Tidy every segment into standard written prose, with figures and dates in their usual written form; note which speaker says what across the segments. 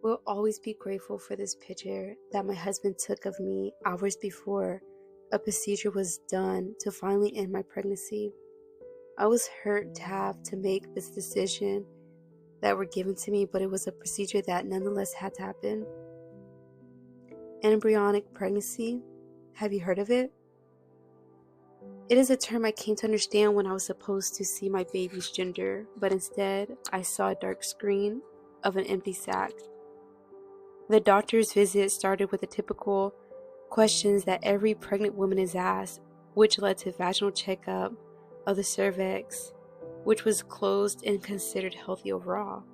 Speaker 1: will always be grateful for this picture that my husband took of me hours before a procedure was done to finally end my pregnancy. I was hurt to have to make this decision that were given to me, but it was a procedure that nonetheless had to happen. Embryonic pregnancy, have you heard of it? It is a term I came to understand when I was supposed to see my baby's gender, but instead I saw a dark screen of an empty sac. The doctor's visit started with the typical questions that every pregnant woman is asked, which led to vaginal checkup of the cervix, which was closed and considered healthy overall.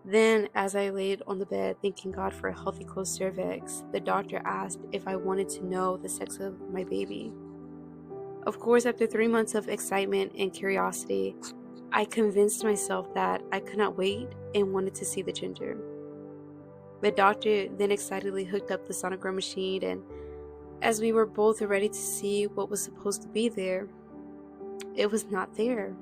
Speaker 1: Then, as I laid on the bed thanking God for a healthy closed cervix, the doctor asked if I wanted to know the sex of my baby. Of course, after 3 months of excitement and curiosity, I convinced myself that I could not wait and wanted to see the gender. The doctor then excitedly hooked up the sonogram machine, and as we were both ready to see what was supposed to be there, it was not there.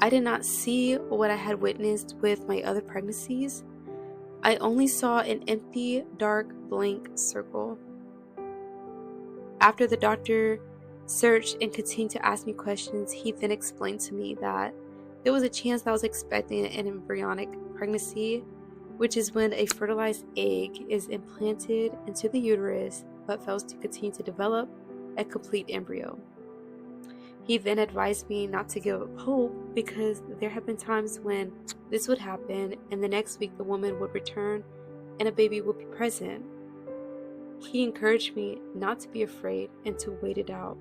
Speaker 1: I did not see what I had witnessed with my other pregnancies. I only saw an empty, dark, blank circle. After the doctor searched and continued to ask me questions, he then explained to me that there was a chance that I was expecting an embryonic pregnancy, which is when a fertilized egg is implanted into the uterus but fails to continue to develop a complete embryo. He then advised me not to give up hope because there have been times when this would happen and the next week the woman would return and a baby would be present. He encouraged me not to be afraid and to wait it out.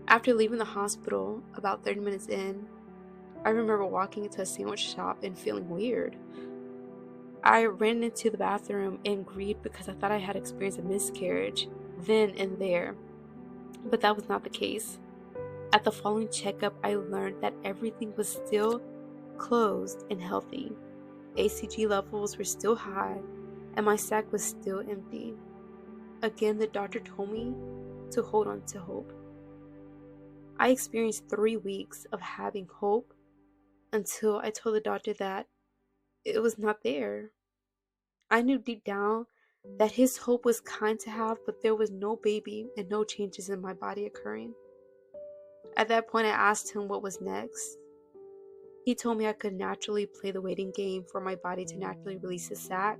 Speaker 1: After leaving the hospital, about 30 minutes in, I remember walking into a sandwich shop and feeling weird. I ran into the bathroom and grieved because I thought I had experienced a miscarriage then and there, but that was not the case. At the following checkup, I learned that everything was still closed and healthy. ACG levels were still high, and my sac was still empty. Again, the doctor told me to hold on to hope. I experienced 3 weeks of having hope until I told the doctor that it was not there. I knew deep down that his hope was kind to have, but there was no baby and no changes in my body occurring. At that point, I asked him what was next. He told me I could naturally play the waiting game for my body to naturally release the sac,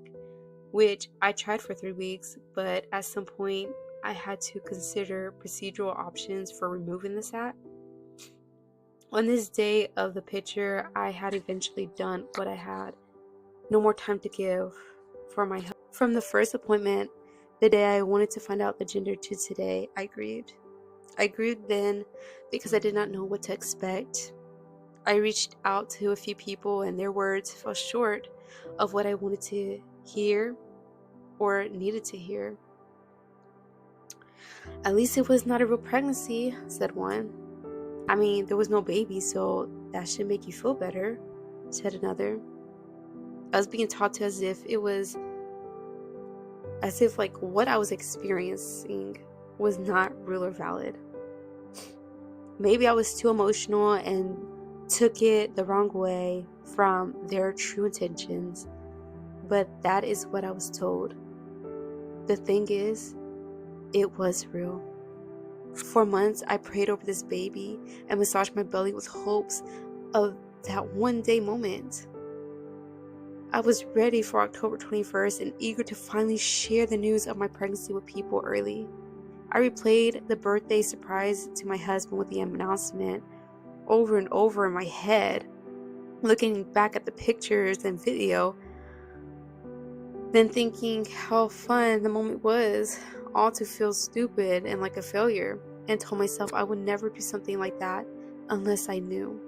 Speaker 1: which I tried for 3 weeks, but at some point, I had to consider procedural options for removing the sac. On this day of the picture, I had eventually done what I had. No more time to give for my health. From the first appointment, the day I wanted to find out the gender, to today, I grieved. I grieved then because I did not know what to expect. I reached out to a few people and their words fell short of what I wanted to hear or needed to hear. At least it was not a real pregnancy, said one. I mean, there was no baby, so that should make you feel better, said another. I was being taught to as if what I was experiencing was not real or valid. Maybe I was too emotional and took it the wrong way from their true intentions, but that is what I was told. The thing is, it was real. For months, I prayed over this baby and massaged my belly with hopes of that one day moment. I was ready for October 21st and eager to finally share the news of my pregnancy with people early. I replayed the birthday surprise to my husband with the announcement over and over in my head, looking back at the pictures and video, then thinking how fun the moment was, all to feel stupid and like a failure, and told myself I would never do something like that unless I knew.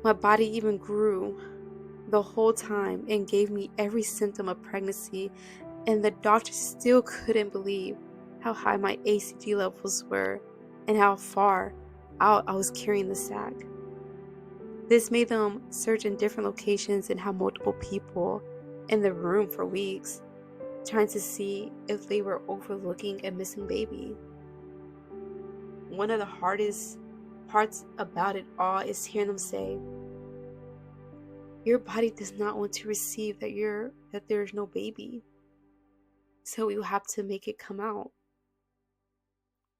Speaker 1: My body even grew the whole time and gave me every symptom of pregnancy, and the doctor still couldn't believe how high my ACG levels were and how far out I was carrying the sac. This made them search in different locations and have multiple people in the room for weeks, trying to see if they were overlooking a missing baby. One of the hardest parts about it all is hearing them say, Your body does not want to receive that there's no baby. So you have to make it come out.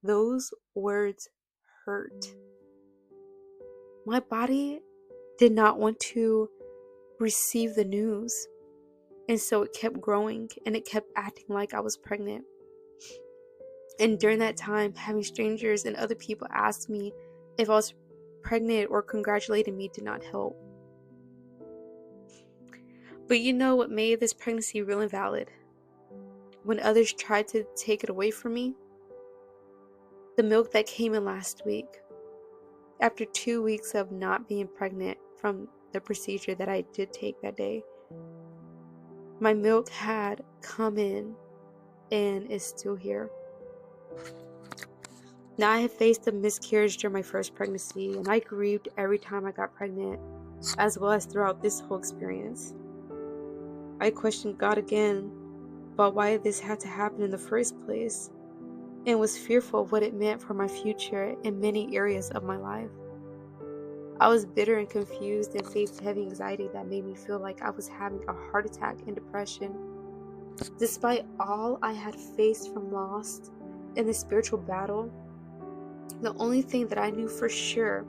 Speaker 1: Those words hurt. My body did not want to receive the news. And so it kept growing and it kept acting like I was pregnant. And during that time, having strangers and other people ask me if I was pregnant or congratulating me did not help. But you know what made this pregnancy real and valid? When others tried to take it away from me? The milk that came in last week. After 2 weeks of not being pregnant from the procedure that I did take that day, my milk had come in and is still here. Now, I have faced a miscarriage during my first pregnancy, and I grieved every time I got pregnant, as well as throughout this whole experience. I questioned God again about why this had to happen in the first place, and was fearful of what it meant for my future in many areas of my life. I was bitter and confused and faced heavy anxiety that made me feel like I was having a heart attack and depression. Despite all I had faced from loss in the spiritual battle, the only thing that I knew for sure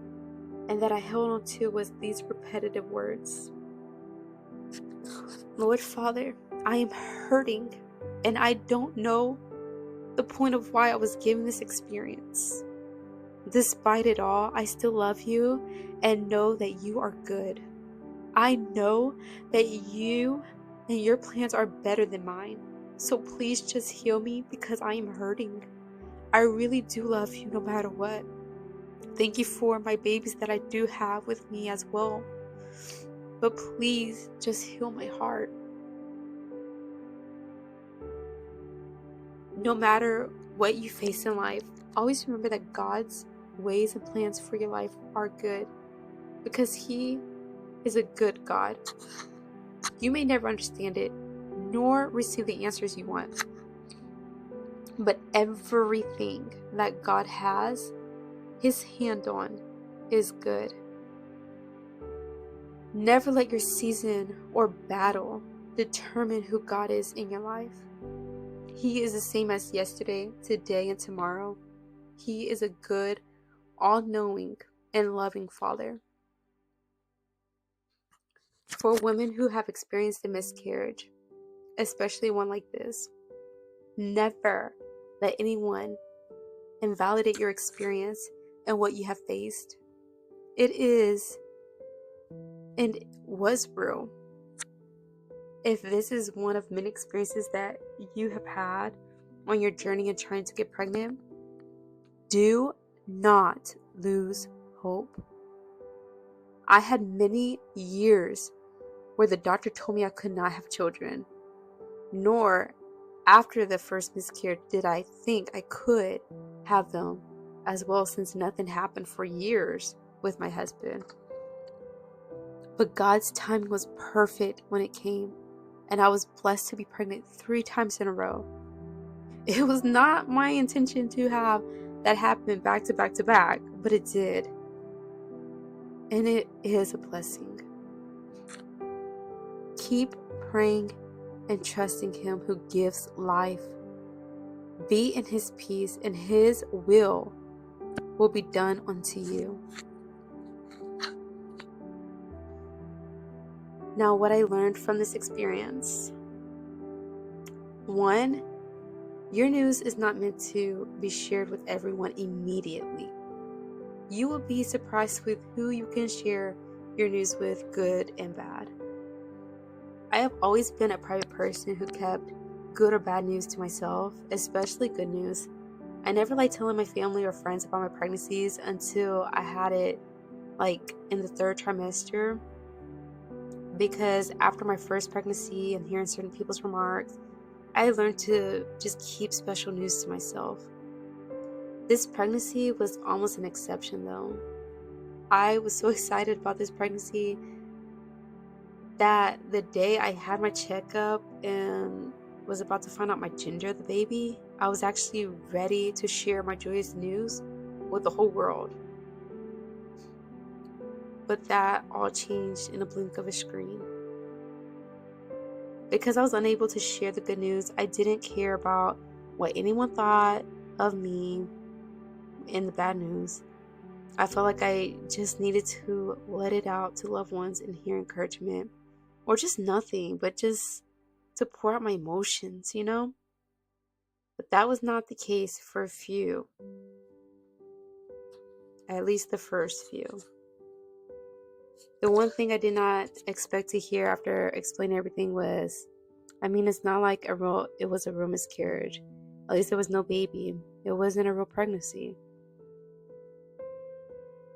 Speaker 1: and that I held on to was these repetitive words. Lord Father, I am hurting and I don't know the point of why I was given this experience. Despite it all, I still love you and know that you are good. I know that you and your plans are better than mine. So please just heal me because I am hurting. I really do love you no matter what. Thank you for my babies that I do have with me as well. But please just heal my heart. No matter what you face in life, always remember that God's ways and plans for your life are good because He is a good God. You may never understand it, nor receive the answers you want. But everything that God has His hand on is good. Never let your season or battle determine who God is in your life. He is the same as yesterday, today, and tomorrow. He is a good, all-knowing, and loving Father. For women who have experienced a miscarriage, especially one like this, never let anyone invalidate your experience and what you have faced. It is and was real. If this is one of many experiences that you have had on your journey in trying to get pregnant, do not lose hope. I had many years where the doctor told me I could not have children, nor after the first miscarriage did I think I could have them as well, since nothing happened for years with my husband. But God's timing was perfect when it came, and I was blessed to be pregnant 3 times in a row. It was not my intention to have that happen back to back to back, but it did. And it is a blessing. Keep praying and trusting Him who gives life. Be in His peace, and His will be done unto you. Now, what I learned from this experience. 1, your news is not meant to be shared with everyone immediately. You will be surprised with who you can share your news with, good and bad. I have always been a private person who kept good or bad news to myself, especially good news. I never liked telling my family or friends about my pregnancies until I had it in the 3rd trimester, because after my first pregnancy and hearing certain people's remarks, I learned to just keep special news to myself. This pregnancy was almost an exception though. I was so excited about this pregnancy that the day I had my checkup and was about to find out my gender of the baby, I was actually ready to share my joyous news with the whole world. But that all changed in a blink of a screen. Because I was unable to share the good news, I didn't care about what anyone thought of me in the bad news. I felt like I just needed to let it out to loved ones and hear encouragement. Or just nothing, but just to pour out my emotions, But that was not the case for a few. At least the first few. The one thing I did not expect to hear after explaining everything was, it's not like it was a real miscarriage. At least there was no baby. It wasn't a real pregnancy.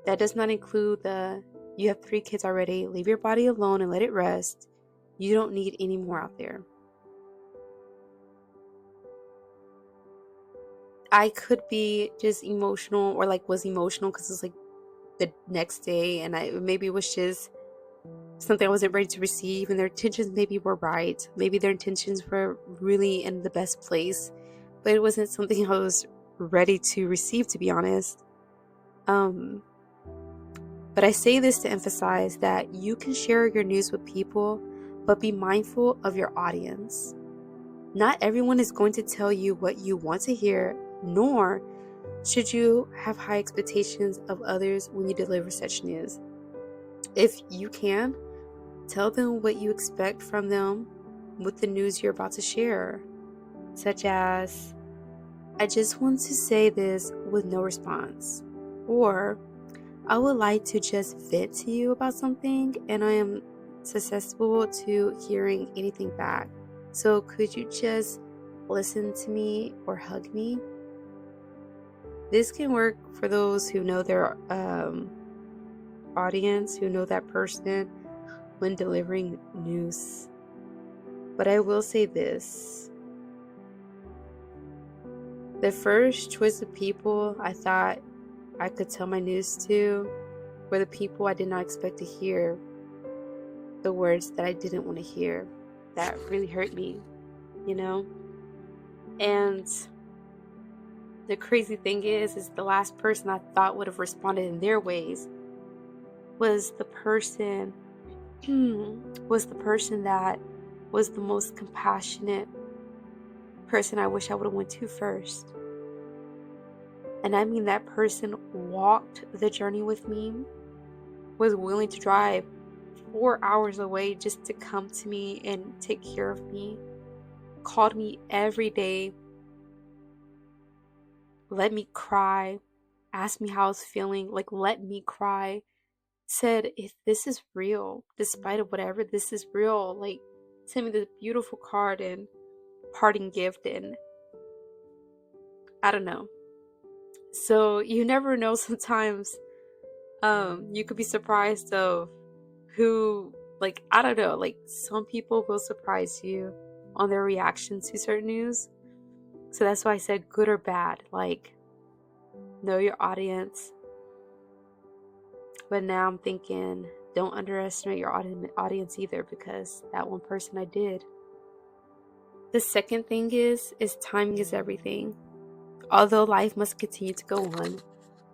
Speaker 1: That does not include you have 3 kids already, leave your body alone and let it rest. You don't need any more out there. I could be just emotional or was emotional because it's the next day and maybe it was just something I wasn't ready to receive, and their intentions maybe were right. Maybe their intentions were really in the best place, but it wasn't something I was ready to receive, to be honest. But I say this to emphasize that you can share your news with people, but be mindful of your audience. Not everyone is going to tell you what you want to hear, nor should you have high expectations of others when you deliver such news. If you can, tell them what you expect from them with the news you're about to share, such as, I just want to say this with no response, or I would like to just vent to you about something and I am susceptible to hearing anything back. So could you just listen to me or hug me? This can work for those who know their audience, who know that person when delivering news. But I will say this. The first choice of people I thought I could tell my news to were the people I did not expect to hear the words that I didn't want to hear. That really hurt me, And the crazy thing is the last person I thought would have responded in their ways was the person that was the most compassionate person I wish I would have went to first. And I mean that person walked the journey with me, was willing to drive 4 hours away just to come to me and take care of me, called me every day, let me cry, asked me how I was feeling, let me cry, said, if this is real, despite of whatever, this is real, sent me this beautiful card and parting gift, and I don't know. So you never know, sometimes you could be surprised of who, I don't know, some people will surprise you on their reaction to certain news. So that's why I said good or bad, know your audience. But now I'm thinking, don't underestimate your audience either, because that one person I did. The second thing is timing is everything. Although life must continue to go on,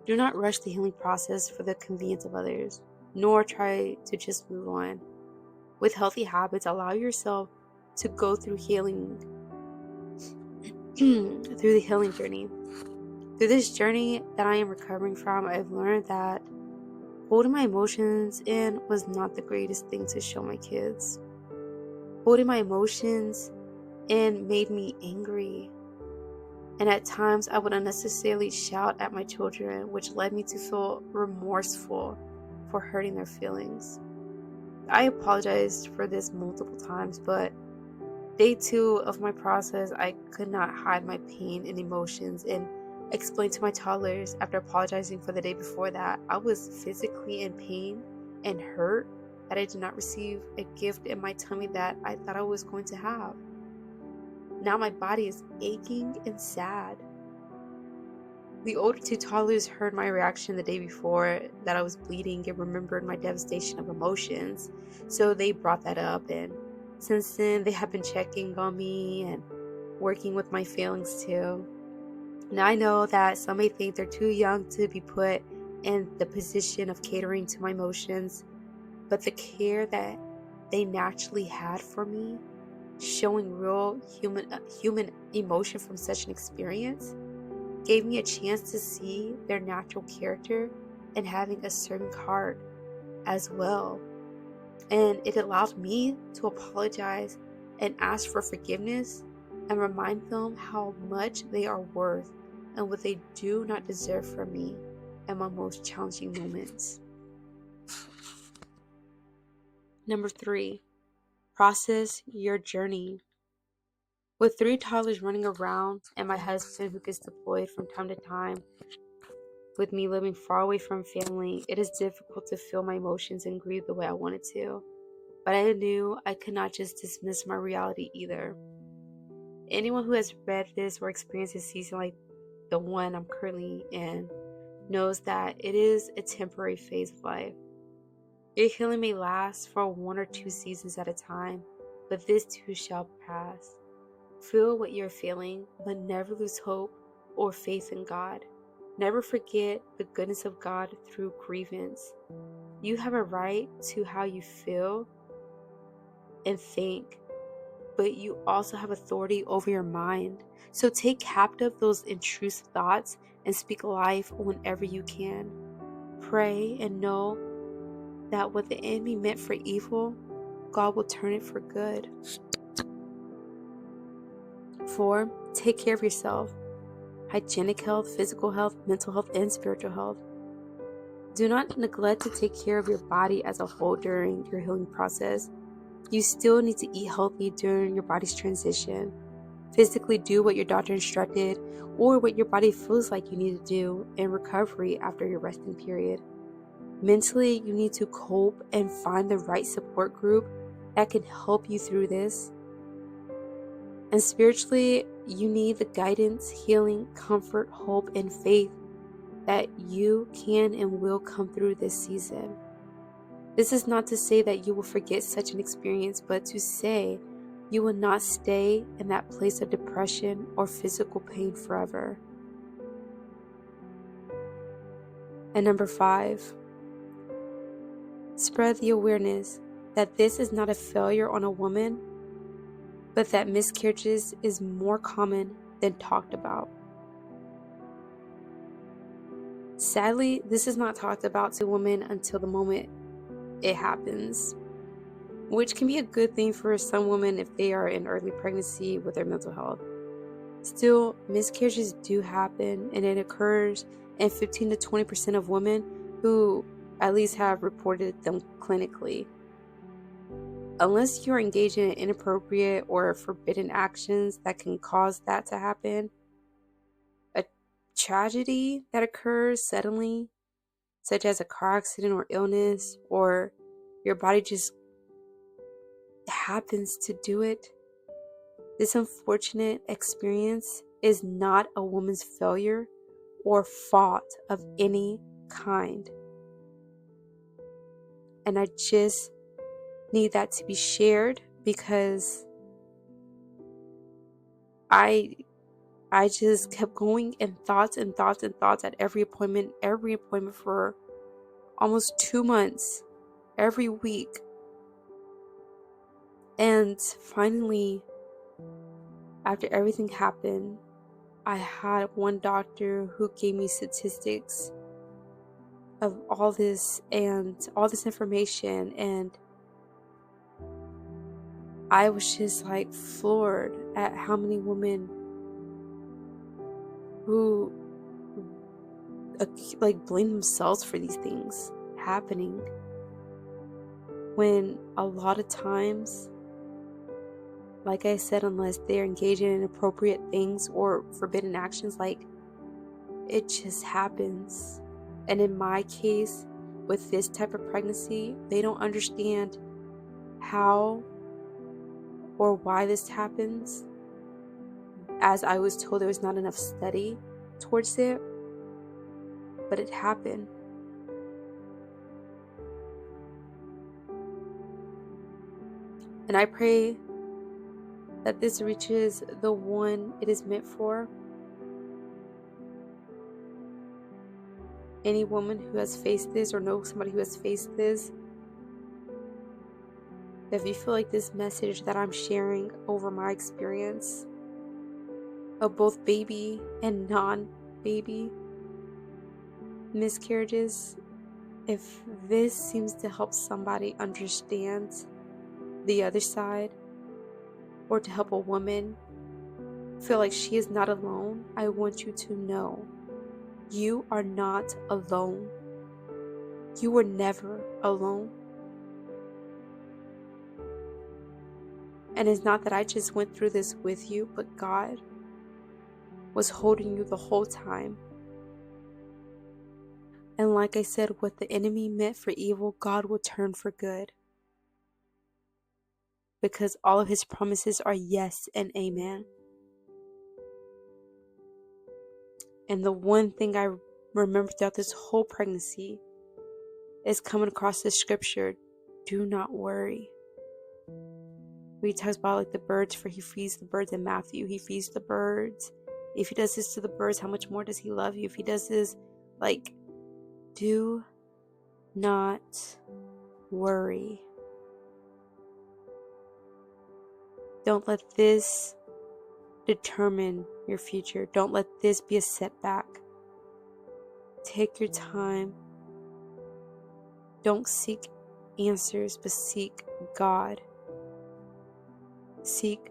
Speaker 1: do not rush the healing process for the convenience of others, nor try to just move on. With healthy habits, allow yourself to go through healing, through the healing journey. Through this journey that I am recovering from, I've learned that holding my emotions in was not the greatest thing to show my kids. Holding my emotions in made me angry. And at times I would unnecessarily shout at my children, which led me to feel remorseful for hurting their feelings. I apologized for this multiple times, but day 2 of my process, I could not hide my pain and emotions and explain to my toddlers after apologizing for the day before that I was physically in pain and hurt, that I did not receive a gift in my tummy that I thought I was going to have. Now my body is aching and sad. The older 2 toddlers heard my reaction the day before, that I was bleeding, and remembered my devastation of emotions. So they brought that up, and since then they have been checking on me and working with my feelings too. Now I know that some may think they're too young to be put in the position of catering to my emotions, but the care that they naturally had for me, showing real human emotion from such an experience, gave me a chance to see their natural character and having a servant heart as well. And it allowed me to apologize and ask for forgiveness and remind them how much they are worth and what they do not deserve from me in my most challenging moments. Number 3, process your journey. With 3 toddlers running around and my husband who gets deployed from time to time, with me living far away from family, it is difficult to feel my emotions and grieve the way I wanted to. But I knew I could not just dismiss my reality either. Anyone who has read this or experienced a season like the one I'm currently in knows that it is a temporary phase of life. Your healing may last for 1 or 2 seasons at a time, but this too shall pass. Feel what you're feeling, but never lose hope or faith in God. Never forget the goodness of God through grievance. You have a right to how you feel and think, but you also have authority over your mind. So take captive those intrusive thoughts and speak life whenever you can. Pray and know that what the enemy meant for evil, God will turn it for good. 4, take care of yourself. Hygienic health, physical health, mental health, and spiritual health. Do not neglect to take care of your body as a whole during your healing process. You still need to eat healthy during your body's transition. Physically do what your doctor instructed or what your body feels like you need to do in recovery after your resting period. Mentally, you need to cope and find the right support group that can help you through this. And spiritually, you need the guidance, healing, comfort, hope, and faith that you can and will come through this season. This is not to say that you will forget such an experience, but to say you will not stay in that place of depression or physical pain forever. And number 5, spread the awareness that this is not a failure on a woman, but that miscarriages is more common than talked about. Sadly, this is not talked about to women until the moment it happens, which can be a good thing for some women if they are in early pregnancy with their mental health. Still, miscarriages do happen, and it occurs in 15 to 20% of women who at least have reported them clinically. Unless you're engaging in inappropriate or forbidden actions that can cause that to happen, a tragedy that occurs suddenly, such as a car accident or illness, or your body just happens to do it, this unfortunate experience is not a woman's failure or fault of any kind. And I just need that to be shared because I just kept going in thoughts and thoughts and thoughts at every appointment for almost 2 months, every week. And finally, after everything happened, I had one doctor who gave me statistics of all this information, and I was just like floored at how many women who like blame themselves for these things happening, when a lot of times, like I said, unless they're engaging in inappropriate things or forbidden actions, like, it just happens. And in my case, with this type of pregnancy, they don't understand how or why this happens. As I was told, there was not enough study towards it, but it happened. And I pray that this reaches the one it is meant for. any woman who has faced this or know somebody who has faced this, if you feel like this message that I'm sharing over my experience of both baby and non-baby miscarriages, if this seems to help somebody understand the other side, or to help a woman feel like she is not alone, I want you to know you are not alone. You were never alone. And it's not that I just went through this with you, but God was holding you the whole time. And like I said, what the enemy meant for evil, God will turn for good. Because all of his promises are yes and amen. And the one thing I remember throughout this whole pregnancy is coming across this scripture: do not worry. He talks about like the birds, for he feeds the birds in Matthew. He feeds the birds. If he does this to the birds, how much more does he love you? If he does this, like, do not worry. Don't let this determine your future. Don't let this be a setback. Take your time. Don't seek answers, but seek God. Seek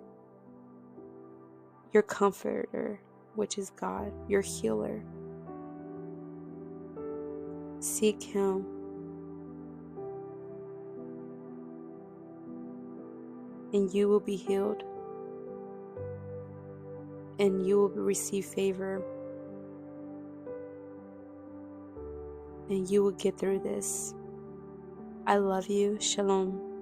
Speaker 1: your comforter, which is God, your healer. Seek him. And you will be healed. And you will receive favor. And you will get through this. I love you. Shalom.